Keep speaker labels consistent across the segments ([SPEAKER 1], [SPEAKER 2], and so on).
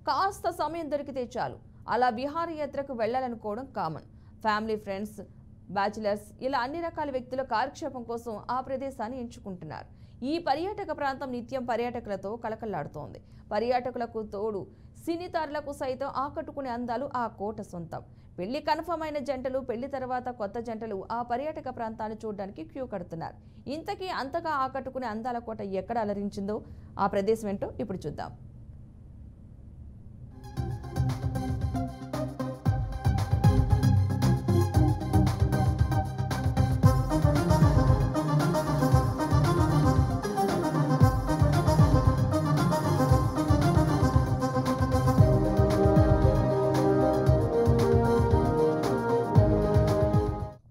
[SPEAKER 1] కాస్త సమయం దొరికితే చాలు అలా విహారయాత్రకు వెళ్లాలనుకోవడం కామన్. ఫ్యామిలీ, ఫ్రెండ్స్, బ్యాచిలర్స్ ఇలా అన్ని రకాల వ్యక్తుల కాలక్షేపం కోసం ఆ ప్రదేశాన్ని ఎంచుకుంటున్నారు. ఈ పర్యాటక ప్రాంతం నిత్యం పర్యాటకులతో కళకళలాడుతోంది. పర్యాటకులకు తోడు సినీ తారలకు సైతం ఆకట్టుకునే అందాలు ఆ కోట సొంతం. పెళ్లి కన్ఫర్మ్ అయిన జంటలు, పెళ్లి తర్వాత కొత్త జంటలు ఆ పర్యాటక ప్రాంతాన్ని చూడడానికి క్యూ కడుతున్నారు. ఇంతకీ అంతగా ఆకట్టుకునే అందాల కోట ఎక్కడ అలరించిందో, ఆ ప్రదేశం ఏంటో ఇప్పుడు చూద్దాం.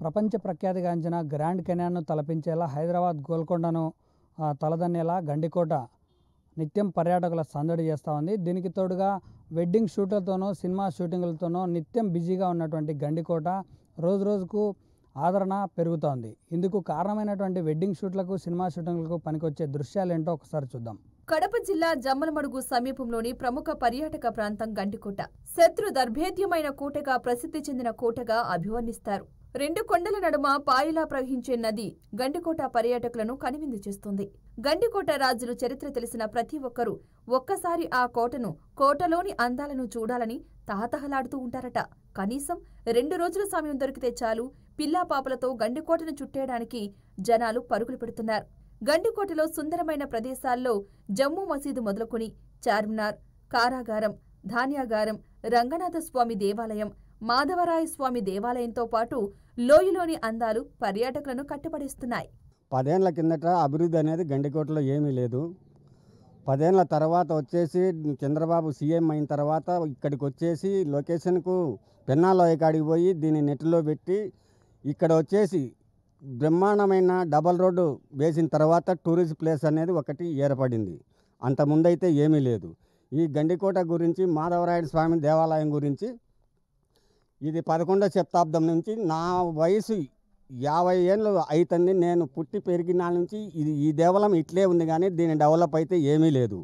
[SPEAKER 2] ప్రపంచ ప్రఖ్యాతిగాంచిన గ్రాండ్ కెనాన్ను తలపించేలా హైదరాబాద్ గోల్కొండను తలదన్నేలా గండికోట నిత్యం పర్యాటకుల సందడి చేస్తూ ఉంది. దీనికి తోడుగా వెడ్డింగ్ షూట్లతోనూ సినిమా షూటింగ్లతోనూ నిత్యం బిజీగా ఉన్నటువంటి గండికోట రోజు రోజుకు ఆదరణ పెరుగుతోంది. ఇందుకు కారణమైనటువంటి వెడ్డింగ్ షూట్లకు, సినిమా షూటింగ్లకు పనికొచ్చే దృశ్యాలు ఏంటో ఒకసారి చూద్దాం.
[SPEAKER 1] కడప జిల్లా జమ్మలమడుగు సమీపంలోని ప్రముఖ పర్యాటక ప్రాంతం గండికోట. శత్రు దర్భేద్యమైన కోటగా ప్రసిద్ధి చెందిన కోటగా అభివర్ణిస్తారు. రెండు కొండల నడుమ పాయిలా ప్రవహించే నది గండికోట పర్యాటకులను కనువిందు చేస్తుంది. గండికోట రాజుల చరిత్ర తెలిసిన ప్రతి ఒక్కరూ ఒక్కసారి ఆ కోటను, కోటలోని అందాలను చూడాలని తహతహలాడుతూ ఉంటారట. కనీసం 2 రోజుల సమయం దొరికితే చాలు పిల్లాపాపలతో గండికోటను చుట్టేయడానికి జనాలు పరుగులు పెడుతున్నారు. గండికోటలో సుందరమైన ప్రదేశాల్లో జమ్మూ మసీదు మొదలుకొని చార్మినార్, కారాగారం, ధాన్యాగారం, రంగనాథ స్వామి దేవాలయం, మాధవరాయ స్వామి దేవాలయంతో పాటు లోయలోని అందాలు పర్యాటకులను కట్టుబడిస్తున్నాయి.
[SPEAKER 3] 10 ఏళ్ల కిందట అభివృద్ధి అనేది గండికోటలో ఏమీ లేదు. 10 ఏళ్ల తర్వాత వచ్చేసి చంద్రబాబు సీఎం అయిన తర్వాత ఇక్కడికి వచ్చేసి లొకేషన్కు పెన్నాలోయ కాడికి పోయి దీన్ని నెట్లో పెట్టి ఇక్కడ వచ్చేసి బ్రహ్మాండమైన డబల్ రోడ్డు వేసిన తర్వాత టూరిస్ట్ ప్లేస్ అనేది ఒకటి ఏర్పడింది. అంతకుముందైతే ఏమీ లేదు. ఈ గండికోట గురించి, మాధవరాయుడు స్వామి దేవాలయం గురించి ఇది 11వ శతాబ్దం నుంచి, నా వయసు 50 ఏళ్ళు అవుతుంది. నేను పుట్టి పెరిగిన నుంచి ఈ దేవాలయం ఇట్లే ఉంది, కానీ దీని డెవలప్ అయితే ఏమీ లేదు.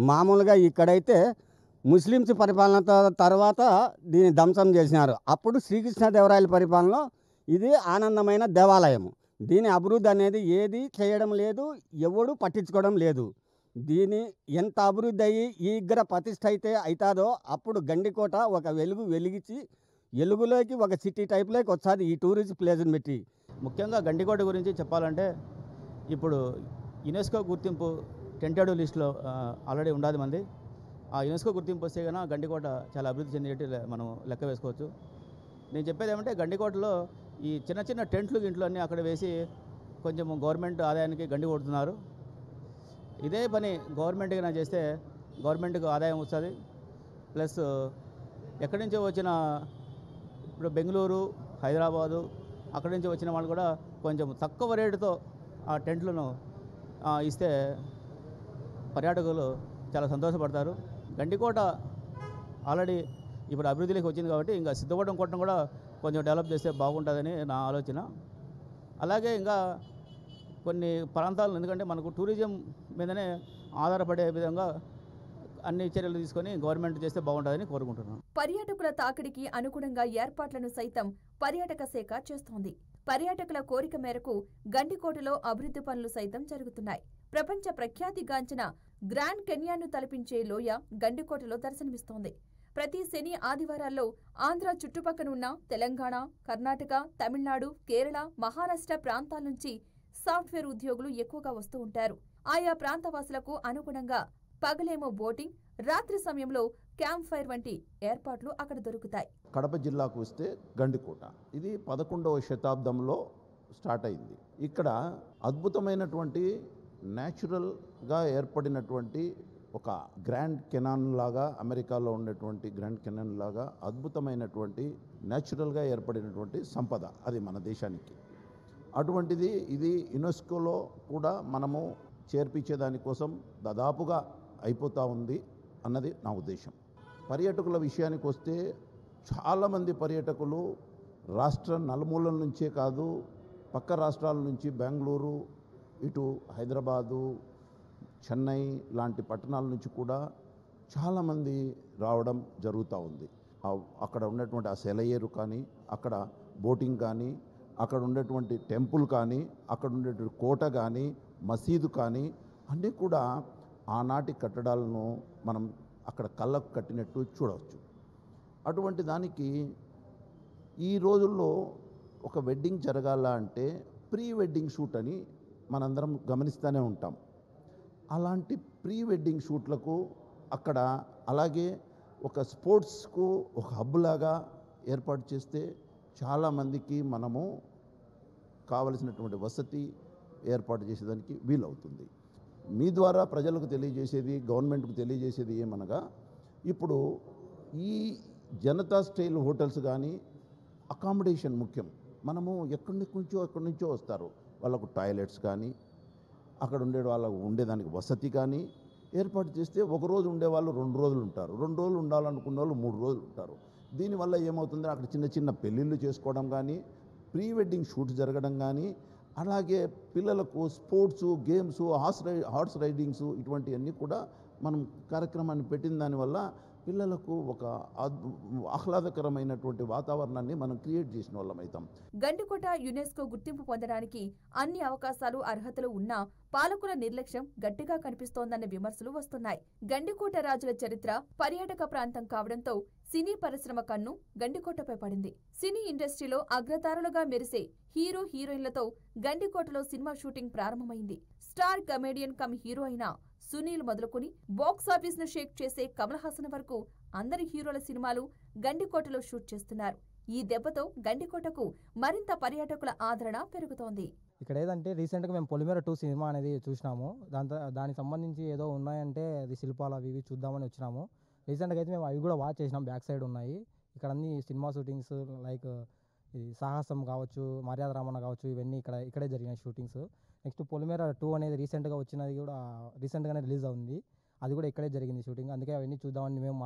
[SPEAKER 3] మామూలుగా ఇక్కడైతే ముస్లిమ్స్ పరిపాలన తర్వాత దీన్ని ధ్వంసం చేసినారు. అప్పుడు శ్రీకృష్ణదేవరాయల పరిపాలనలో ఇది ఆనందమైన దేవాలయం. దీని అభివృద్ధి అనేది ఏది చేయడం లేదు, ఎవడు పట్టించుకోవడం లేదు. దీని ఎంత అభివృద్ధి అయ్యి ఈ దగ్గర ప్రతిష్ట అయితే అవుతుందో అప్పుడు గండికోట ఒక వెలిగించి ఎలుగులోకి ఒక సిటీ టైప్లోకి వచ్చాది ఈ టూరిస్ట్ ప్లేస్ని పెట్టి.
[SPEAKER 4] ముఖ్యంగా గండికోట గురించి చెప్పాలంటే ఇప్పుడు యునెస్కో గుర్తింపు టెంటెడ్ లిస్టులో ఆల్రెడీ ఉండాది మంది. ఆ యునెస్కో గుర్తింపు వస్తే కన్నా గండికోట చాలా అభివృద్ధి చెందేటి మనం లెక్క వేసుకోవచ్చు. నేను చెప్పేది ఏమంటే గండికోటలో ఈ చిన్న చిన్న టెంట్లు గింట్లు అన్నీ అక్కడ వేసి కొంచెం గవర్నమెంట్ ఆదాయానికి గండి కొడుతున్నారు. ఇదే పని గవర్నమెంట్కి నా చేస్తే గవర్నమెంట్కి ఆదాయం వస్తుంది. ప్లస్ ఎక్కడి నుంచో వచ్చిన ఇప్పుడు బెంగళూరు, హైదరాబాదు అక్కడి నుంచి వచ్చిన వాళ్ళు కూడా కొంచెం తక్కువ రేటుతో ఆ టెంట్లను ఇస్తే పర్యాటకులు చాలా సంతోషపడతారు. గండికోట ఆల్రెడీ ఇప్పుడు అభివృద్ధిలోకి వచ్చింది కాబట్టి ఇంకా సిద్ధపడడం కోటను కూడా కొంచెం డెవలప్ చేస్తే బాగుంటుందని నా ఆలోచన. అలాగే ఇంకా కొన్ని ప్రాంతాలు, ఎందుకంటే మనకు టూరిజం మీదనే ఆధారపడే విధంగా అన్ని చర్యలు తీసుకొని గవర్నమెంట్ చేస్తే బాగుంటుందని కోరుకుంటున్నాను.
[SPEAKER 1] పర్యాటకుల తాకిడికి అనుగుణంగా ఏర్పాట్లను సైతం పర్యాటక శాఖ చేస్తోంది. పర్యాటకుల కోరిక మేరకు గండికోటలో అభివృద్ధి పనులు సైతం జరుగుతున్నాయి. ప్రపంచ ప్రఖ్యాతిగాంచిన గ్రాండ్ కెన్యాన్ను తలపించే లోయ గండికోటలో దర్శనమిస్తోంది. ప్రతి శని, ఆదివారాల్లో ఆంధ్ర చుట్టుపక్కనున్న తెలంగాణ, కర్ణాటక, తమిళనాడు, కేరళ, మహారాష్ట్ర ప్రాంతాల నుంచి సాఫ్ట్వేర్ ఉద్యోగులు ఎక్కువగా వస్తూ ఉంటారు. ఆయా ప్రాంతవాసులకు అనుగుణంగా పగలేమో బోటింగ్, రాత్రి సమయంలో క్యాంప్ ఫైర్ వంటి ఏర్పాట్లు అక్కడ దొరుకుతాయి.
[SPEAKER 5] కడప జిల్లాకు వస్తే గండికోట ఇది 11వ శతాబ్దంలో స్టార్ట్ అయింది. ఇక్కడ అద్భుతమైనటువంటి న్యాచురల్గా ఏర్పడినటువంటి ఒక గ్రాండ్ కెనాన్ లాగా, అమెరికాలో ఉండేటువంటి గ్రాండ్ కెనాన్ లాగా అద్భుతమైనటువంటి న్యాచురల్గా ఏర్పడినటువంటి సంపద అది మన దేశానికి. అటువంటిది ఇది యునెస్కోలో కూడా మనము చేర్పించేదానికోసం దాదాపుగా అయిపోతూ ఉంది అన్నది నా ఉద్దేశం. పర్యాటకుల విషయానికి వస్తే చాలామంది పర్యాటకులు రాష్ట్ర నలుమూలల నుంచే కాదు, పక్క రాష్ట్రాల నుంచి బెంగళూరు, ఇటు హైదరాబాదు, చెన్నై లాంటి పట్టణాల నుంచి కూడా చాలామంది రావడం జరుగుతూ ఉంది. అక్కడ ఉన్నటువంటి ఆ సెలయేరు కానీ, అక్కడ బోటింగ్ కానీ, అక్కడ ఉండేటువంటి టెంపుల్ కానీ, అక్కడ ఉండేటువంటి కోట కానీ, మసీదు కానీ అన్నీ కూడా ఆనాటి కట్టడాలను మనం అక్కడ కళ్ళకు కట్టినట్టు చూడవచ్చు. అటువంటి దానికి ఈ రోజుల్లో ఒక వెడ్డింగ్ జరగాల అంటే ప్రీ వెడ్డింగ్ షూట్ అని మనందరం గమనిస్తూనే ఉంటాం. అలాంటి ప్రీ వెడ్డింగ్ షూట్లకు అక్కడ అలాగే ఒక స్పోర్ట్స్కు ఒక హబ్ లాగా ఏర్పాటు చేస్తే చాలామందికి మనము కావలసినటువంటి వసతి ఏర్పాటు చేసేదానికి వీలవుతుంది. మీ ద్వారా ప్రజలకు తెలియజేసేది, గవర్నమెంట్కు తెలియజేసేది ఏమనగా, ఇప్పుడు ఈ జనతా స్టైల్ హోటల్స్ కానీ అకామిడేషన్ ముఖ్యం. మనము ఎక్కడి నుంచో వస్తారు, వాళ్ళకు టాయిలెట్స్ కానీ, అక్కడ వాళ్ళకు ఉండేదానికి వసతి కానీ ఏర్పాటు చేస్తే ఒకరోజు ఉండేవాళ్ళు 2 రోజులు ఉంటారు, 2 రోజులు ఉండాలనుకున్న వాళ్ళు 3 రోజులు ఉంటారు. దీనివల్ల ఏమవుతుందో అక్కడ చిన్న చిన్న పెళ్ళిళ్ళు చేసుకోవడం కానీ, ప్రీ వెడ్డింగ్ షూట్స్ జరగడం కానీ, అలాగే పిల్లలకు స్పోర్ట్స్, గేమ్స్, హార్స్ రైడింగ్స్ ఇటువంటివన్నీ కూడా మనం కార్యక్రమాన్ని పెట్టిన దానివల్ల పిల్లలకు ఒక ఆహ్లాదకరమైనటువంటి వాతావరణాన్ని మనం క్రియేట్ చేసిన వాళ్ళం అవుతాం.
[SPEAKER 1] గండికోట యునెస్కో గుర్తింపు పొందడానికి అన్ని అవకాశాలు, అర్హతలు ఉన్నా పాలకుల నిర్లక్ష్యం గట్టిగా కనిపిస్తోందన్న విమర్శలు వస్తున్నాయి. గండికోట రాజుల చరిత్ర పర్యాటక ప్రాంతం కావడంతో సినీ పరిశ్రమ కన్ను గండికోటపై పడింది. సినీ ఇండస్ట్రీలో అగ్రతారులుగా మెరిసే హీరో హీరోయిన్లతో గండికోటలో సినిమా షూటింగ్ ప్రారంభమైంది. స్టార్ కమేడియన్ కమ్ హీరో అయిన సునీల్ మొదలుకొని బాక్సాఫీస్ ను షేక్ చేసే కమల్ హాసన్ వరకు అందరి హీరోల సినిమాలు గండికోటలో షూట్ చేస్తున్నారు. ఈ దెబ్బతో గండికోటకు మరింత పర్యాటకుల ఆదరణ పెరుగుతోంది.
[SPEAKER 6] ఇక్కడ ఏదంటే రీసెంట్గా మేము పొలిమేర 2 సినిమా అనేది చూసినాము. దానికి సంబంధించి ఏదో ఉన్నాయంటే అది శిల్పాలు అవి చూద్దామని వచ్చినాము. రీసెంట్గా అయితే మేము అవి కూడా వాచ్ చేసినాం, బ్యాక్ సైడ్ ఉన్నాయి. ఇక్కడ అన్ని సినిమా షూటింగ్స్ లైక్ ఇది సాహసం కావచ్చు, మర్యాద రామన్న కావచ్చు, ఇవన్నీ ఇక్కడే జరిగిన షూటింగ్స్. నెక్స్ట్ పొలిమేర 2 అనేది రీసెంట్గా వచ్చినది కూడా రీసెంట్గానే రిలీజ్ అవుతుంది. అది కూడా ఇక్కడే జరిగింది షూటింగ్. అందుకే అవన్నీ చూద్దామని మేము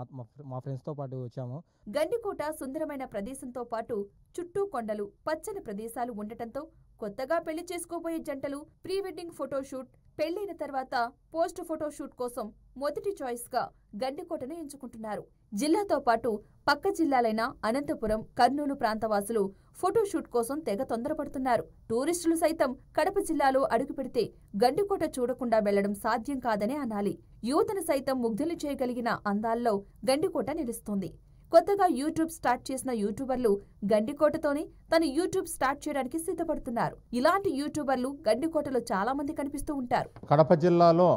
[SPEAKER 6] మా ఫ్రెండ్స్తో పాటు వచ్చాము.
[SPEAKER 1] గండికోట సుందరమైన ప్రదేశంతో పాటు చుట్టూ కొండలు, పచ్చని ప్రదేశాలు ఉండటంతో కొత్తగా పెళ్లి చేసుకోబోయే జంటలు ప్రీ వెడ్డింగ్ ఫోటోషూట్, పెళ్లైన తర్వాత పోస్ట్ ఫోటోషూట్ కోసం మొదటి చాయిస్ గా గండికోటను ఎంచుకుంటున్నారు. జిల్లాతో పాటు పక్క జిల్లాలైన అనంతపురం, కర్నూలు ప్రాంతవాసులు ఫోటోషూట్ కోసం తెగ తొందరపడుతున్నారు. టూరిస్టులు సైతం కడప జిల్లాలో అడుగుపెడితే గండికోట చూడకుండా వెళ్లడం సాధ్యం కాదనే అనాలి. యువతను సైతం ముగ్ధులు చేయగలిగిన అందాల్లో గండికోట నిలుస్తోంది. కొత్తగా యూట్యూబ్ స్టార్ట్ చేసిన యూట్యూబర్లు గండికోటతోనే తన యూట్యూబ్ స్టార్ట్ చేయడానికి సిద్ధపడుతున్నారు. ఇలాంటి యూట్యూబర్లు గండికోటలో చాలా మంది కనిపిస్తూ ఉంటారు.
[SPEAKER 7] కడప జిల్లాలో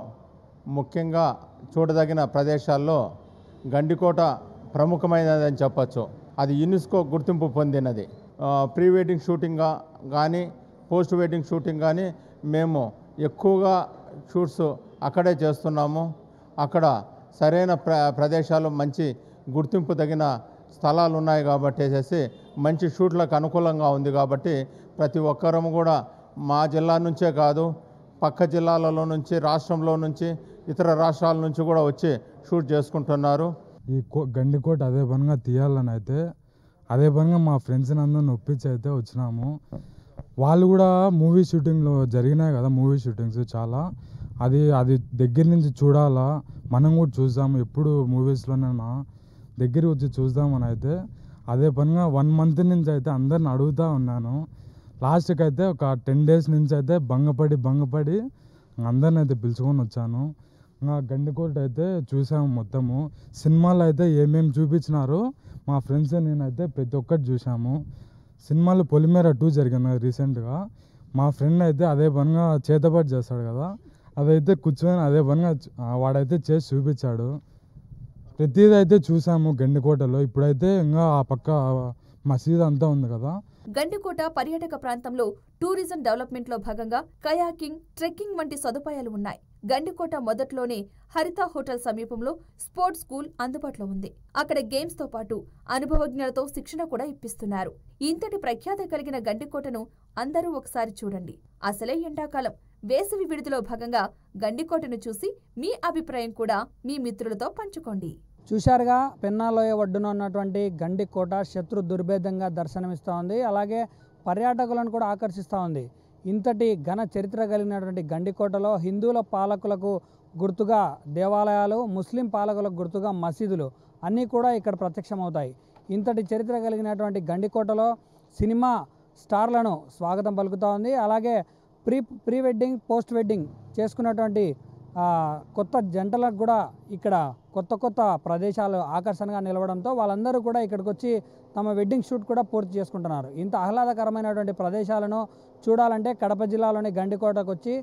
[SPEAKER 7] ముఖ్యంగా చూడదగిన ప్రదేశాల్లో గండికోట ప్రముఖమైనదని చెప్పచ్చు. అది యునెస్కో గుర్తింపు పొందినది. ప్రీ వెడ్డింగ్ షూటింగ్ కానీ, పోస్ట్ వెడ్డింగ్ షూటింగ్ కానీ మేము ఎక్కువగా షూట్స్ అక్కడే చేస్తున్నాము. అక్కడ సరైన ప్రదేశాలు, మంచి గుర్తింపు తగిన స్థలాలు ఉన్నాయి కాబట్టి మంచి షూట్లకు అనుకూలంగా ఉంది కాబట్టి ప్రతి ఒక్కరము కూడా మా జిల్లా నుంచే కాదు, పక్క జిల్లాలలో నుంచి, రాష్ట్రంలో నుంచి, ఇతర రాష్ట్రాల నుంచి కూడా వచ్చి షూట్ చేసుకుంటున్నారు.
[SPEAKER 8] ఈ గండికోట అదే పనిగా తీయాలని అయితే అదే పనిగా మా ఫ్రెండ్స్ని అందరిని ఒప్పించి అయితే వచ్చినాము. వాళ్ళు కూడా మూవీ షూటింగ్లో జరిగినాయి కదా, మూవీ షూటింగ్స్ చాలా, అది దగ్గర నుంచి చూడాలా, మనం కూడా చూద్దాము, ఎప్పుడు మూవీస్లోనైనా దగ్గరికి వచ్చి చూద్దామని అయితే అదే పనిగా 1 month నుంచి అయితే అందరిని అడుగుతూ ఉన్నాను. లాస్ట్కి అయితే ఒక 10 days నుంచి అయితే భంగపడి అందరిని అయితే పిలుచుకొని వచ్చాను. గండికోట అయితే చూసాము మొత్తము. సినిమాలు అయితే ఏమేమి చూపించినారో మా ఫ్రెండ్స్ నేనైతే ప్రతి ఒక్కటి చూసాము. సినిమాలు పొలిమేర 2 జరిగింది రీసెంట్గా. మా ఫ్రెండ్ అయితే అదే పనిగా చేతబడి చేస్తాడు కదా, అదైతే కూర్చొని అదే పనిగా వాడైతే చేసి చూపించాడు. ప్రతిదీ అయితే చూసాము గండికోటలో. ఇప్పుడైతే ఇంకా ఆ పక్క మసీదు అంతా ఉంది కదా.
[SPEAKER 1] గండికోట పర్యాటక ప్రాంతంలో టూరిజం డెవలప్మెంట్ లో భాగంగా కయాకింగ్, ట్రెక్కింగ్ వంటి సదుపాయాలు ఉన్నాయి. గండికోట మొదట్లోనే హరిత హోటల్ సమీపంలో స్పోర్ట్స్ స్కూల్ అందుబాటులో ఉంది. అక్కడ గేమ్స్ తో పాటు అనుభవజ్ఞులతో శిక్షణ కూడా ఇప్పిస్తున్నారు. ఇంతటి ప్రఖ్యాతి కలిగిన గండికోటను అందరూ ఒకసారి చూడండి. అసలే ఎండాకాలం, వేసవి విడుదలలో భాగంగా గండికోటను చూసి మీ అభిప్రాయం కూడా మీ మిత్రులతో పంచుకోండి.
[SPEAKER 2] చూశారుగా, పెన్నాలోయ ఒడ్డున ఉన్నటువంటి గండికోట శత్రు దుర్భేదంగా దర్శనమిస్తూ ఉంది. అలాగే పర్యాటకులను కూడా ఆకర్షిస్తూ ఉంది. ఇంతటి ఘన చరిత్ర కలిగినటువంటి గండికోటలో హిందువుల పాలకులకు గుర్తుగా దేవాలయాలు, ముస్లిం పాలకులకు గుర్తుగా మసీదులు అన్నీ కూడా ఇక్కడ ప్రత్యక్షమవుతాయి. ఇంతటి చరిత్ర కలిగినటువంటి గండికోటలో సినిమా స్టార్లను స్వాగతం పలుకుతూ ఉంది. అలాగే ప్రీ వెడ్డింగ్, పోస్ట్ వెడ్డింగ్ చేసుకున్నటువంటి కొత్త జంటలకు కూడా ఇక్కడ కొత్త ప్రదేశాలు ఆకర్షణగా నిలవడంతో వాళ్ళందరూ కూడా ఇక్కడికి వచ్చి తమ వెడ్డింగ్ షూట్ కూడా పూర్తి చేసుకుంటున్నారు. ఇంత ఆహ్లాదకరమైనటువంటి ప్రదేశాలను చూడాలంటే కడప జిల్లాలోని గండికోటకు వచ్చి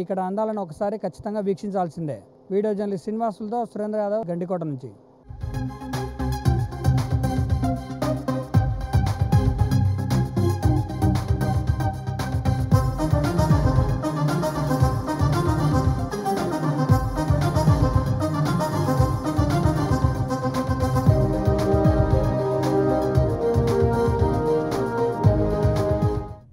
[SPEAKER 2] ఇక్కడ అందాలను ఒకసారి ఖచ్చితంగా వీక్షించాల్సిందే. వీడియో జర్నలిస్ట్ శ్రీనివాసులతో సురేంద్ర యాదవ్, గండికోట నుంచి.